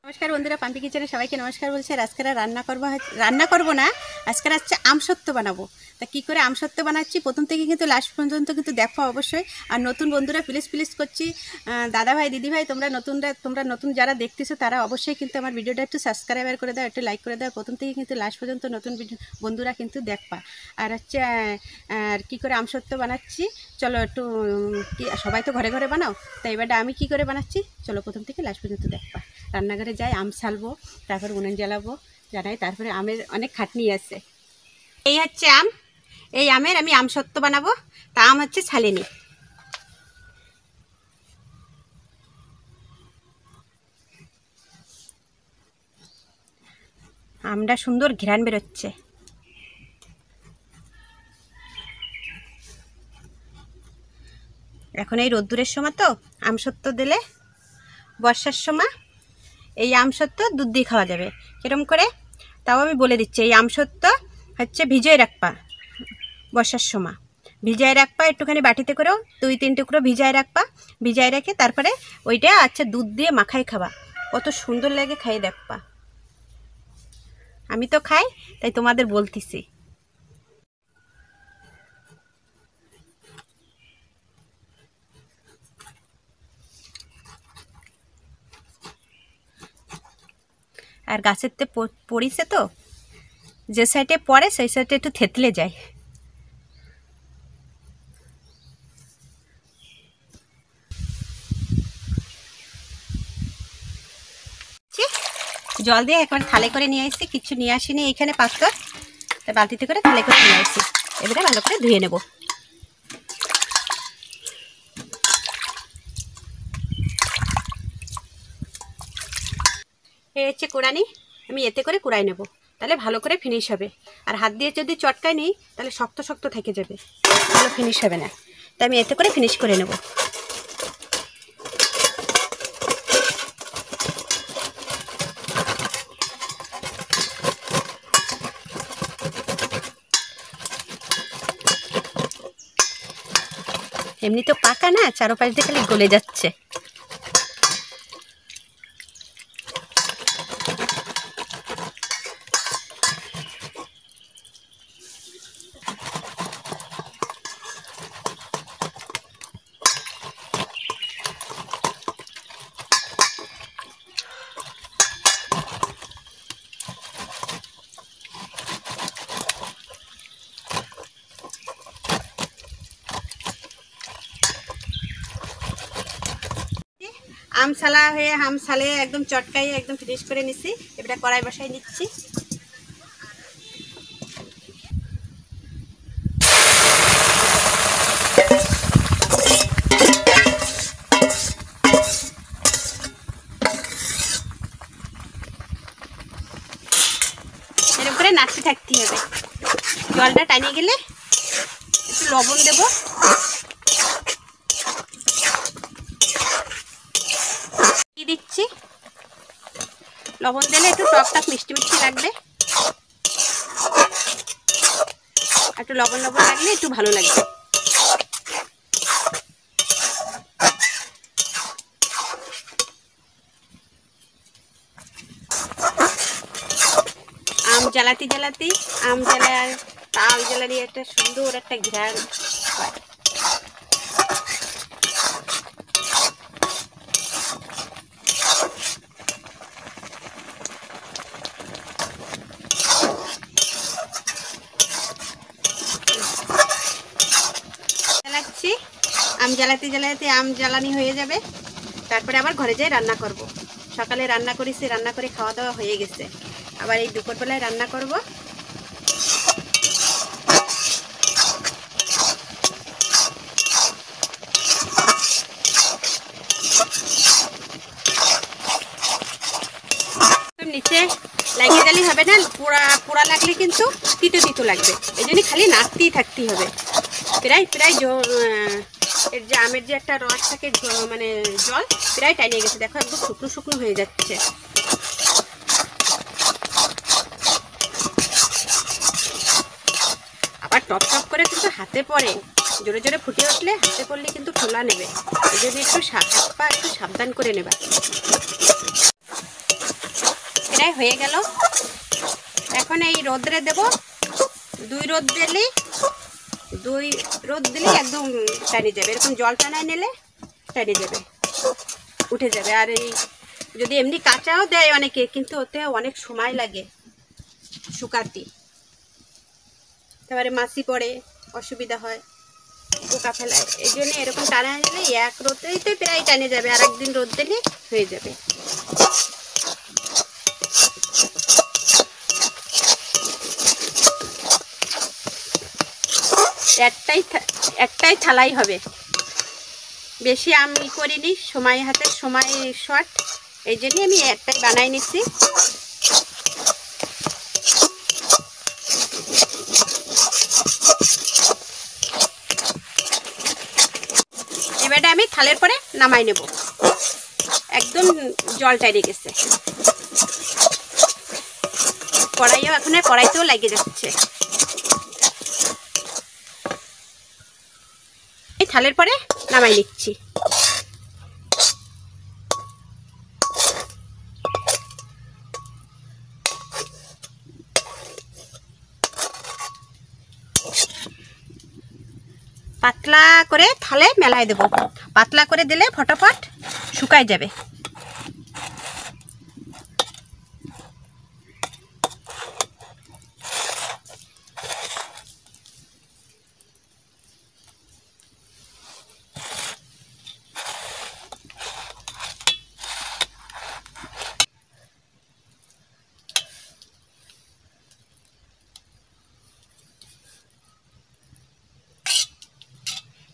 নমস্কার বন্ধুরা, পাম্পি কিচেনে সবাইকে নমস্কার বলছি। আর আজকে রান্না করব না, আজকে হচ্ছে আমসত্ত্ব বানাবো। তা কী করে আমসত্ত্ব বানাচ্ছি প্রথম থেকে কিন্তু লাস্ট পর্যন্ত কিন্তু দেখো অবশ্যই। আর নতুন বন্ধুরা প্লিজ করছি, দাদা ভাই দিদি ভাই তোমরা নতুন যারা দেখতেছো তারা অবশ্যই কিন্তু আমার ভিডিওটা একটু সাবস্ক্রাইবার করে দাও, একটু লাইক করে দাও। প্রথম থেকে কিন্তু লাস্ট পর্যন্ত নতুন বন্ধুরা কিন্তু দেখবা। আর হচ্ছে আর কী করে আমসত্ত্ব বানাচ্ছি চলো একটু, সবাই তো ঘরে ঘরে বানাও, তাই এবারটা আমি কী করে বানাচ্ছি চলো প্রথম থেকে লাস্ট পর্যন্ত দেখবা। রান্নাঘরে যাই, আম ছালবো, তারপর উনুন জ্বালাবো, জানাই তারপরে আমের অনেক খাটনি আছে। এই হচ্ছে আম, এই আমের আমি আমসত্ত্ব বানাবো। তা আম হচ্ছে ছালিনি। আমটা সুন্দর ঘ্রাণ বেরোচ্ছে। এখন এই রোদ্দুরের সময় তো আমসত্ত্ব দিলে বর্ষার সময় এই আমসত্ত্ব দুধ দিয়ে খাওয়া যাবে। কিরম করে তাও আমি বলে দিচ্ছি। এই আমসত্ত্ব হচ্ছে ভিজিয়ে রাখবা, বর্ষার সময় ভিজায় রাখবা, একটুখানি বাটিতে করেও 2-3 টুকরো ভিজায় রাখবা। ভিজায় রেখে তারপরে ওইটা আচ্ছা দুধ দিয়ে মাখাই খাবা, কত সুন্দর লাগে, খাইয়ে দেখবা। আমি তো খাই তাই তোমাদের বলতেছি। আর গাছেরতে পড়িছে তো, যে সাইডে পড়ে সেই সাইডে একটু থেতলে যায়। জল দিয়ে একবার থালে করে নিয়ে আসছি, কিছু নিয়ে আসিনি এইখানে পাত্র, তাই বালতিতে করে থালে করে নিয়ে আসছি। এবারে ভালো করে ধুয়ে নেব। এই হচ্ছে কুড়ানি, আমি এতে করে কুড়াই নেব, তাহলে ভালো করে ফিনিশ হবে। আর হাত দিয়ে যদি চটকাই নিই তাহলে শক্ত শক্ত থেকে যাবে, ভালো ফিনিশ হবে না। তাই আমি এতে করে ফিনিশ করে নেব। এমনি তো পাকা না, চারোপাশ দিয়ে খালি গলে যাচ্ছে। আম ছালা হয়ে আম ছালে একদম চটকাইয়ে একদম ফিনিশ করে নিচ্ছি। এবারে কড়াই বসাই নিচ্ছি। এরকম করে নাড়তে থাকতে হবে। জলটা টানিয়ে গেলে একটু লবণ দেব, দিচ্ছি। লবণ দিলে একটু টক মিষ্টি লাগবে, একটু লবণ লাগলে একটু ভালো লাগবে। আম জ্বালাতে আম জ্বালায় তাল জ্বালানি একটা সুন্দর একটা ঘ্রাণ হয়। আম জ্বালাতে আম জ্বালানি হয়ে যাবে, তারপরে আবার ঘরে যাই রান্না করব। সকালে রান্না করেছি, রান্না করে খাওয়া দাওয়া হয়ে গেছে, আবার এই দুপুরবেলায় রান্না করব। নিচে লাগিয়ে দিলেই হবে না, পোড়া লাগলে কিন্তু তিতো লাগবে। এই জন্য খালি নাড়তেই থাকতে হবে। প্রায় এর যে আমের যে একটা রস থাকে, মানে জল প্রায় টাইনে গেছে, দেখো একদম শুকনো হয়ে যাচ্ছে। আবার টপ করে কিন্তু হাতে পড়ে, জোরে জোরে ফুটে উঠলে হাতে পড়লে কিন্তু খোলা নেবে। এই জন্য একটু হাত পা একটু সাবধান করে নেবা। প্রায় হয়ে গেল। এখন এই রোদ্রে দেব, 2 রোদ দিলেই একদম টানি যাবে। এরকম জল টানায় নিলে টানি যাবে, উঠে যাবে। আর এই যদি এমনি কাঁচাও দেয় অনেকে, কিন্তু ওতে অনেক সময় লাগে শুকাতে, তারপরে মাছি পড়ে, অসুবিধা হয়, পোকা ফেলায়। এই জন্য এরকম টানায় নিলে এক রোদেই তো প্রায় টানে যাবে, আর একদিন রোদ দিলে হয়ে যাবে। একটাই থালাই হবে, বেশি আমি করিনি, হাতের সময় শর্ট, এই জন্যই আমি একটাই বানাই নিচ্ছি। এবারে আমি থালের পরে নামাই নেব, একদম জল টাইরে গেছে। কড়াইতেও লেগে যাচ্ছে। এই থালের পরে নামাই নিচ্ছি। পাতলা করে থালে মেলাই দেব, পাতলা করে দিলে ফটাফট শুকায় যাবে।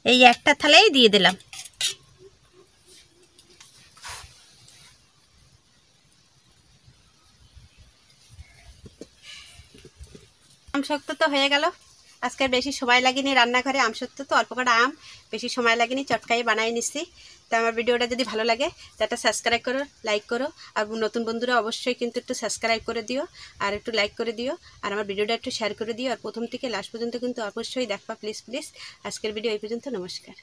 এই একটা থালেই দিয়ে দিলাম। আমসত্ব তো হয়ে গেল। আজকের বেশি সময় লাগেনি রান্নাঘরে, আমসত্ব তো অল্প কটা আম, বেশি সময় লাগেনি, চটকাই বানাই নিচ্ছি। তো আমার ভিডিওটা যদি ভালো লাগে তাটা সাবস্ক্রাইব করো, লাইক করো। আর নতুন বন্ধুরা অবশ্যই কিন্তু একটু সাবস্ক্রাইব করে দিও, আর একটু লাইক করে দিও, আর আমার ভিডিওটা একটু শেয়ার করে দিও। আর প্রথম থেকে লাস্ট পর্যন্ত কিন্তু অবশ্যই দেখবা প্লিজ প্লিজ। আজকের ভিডিও এই পর্যন্ত, নমস্কার।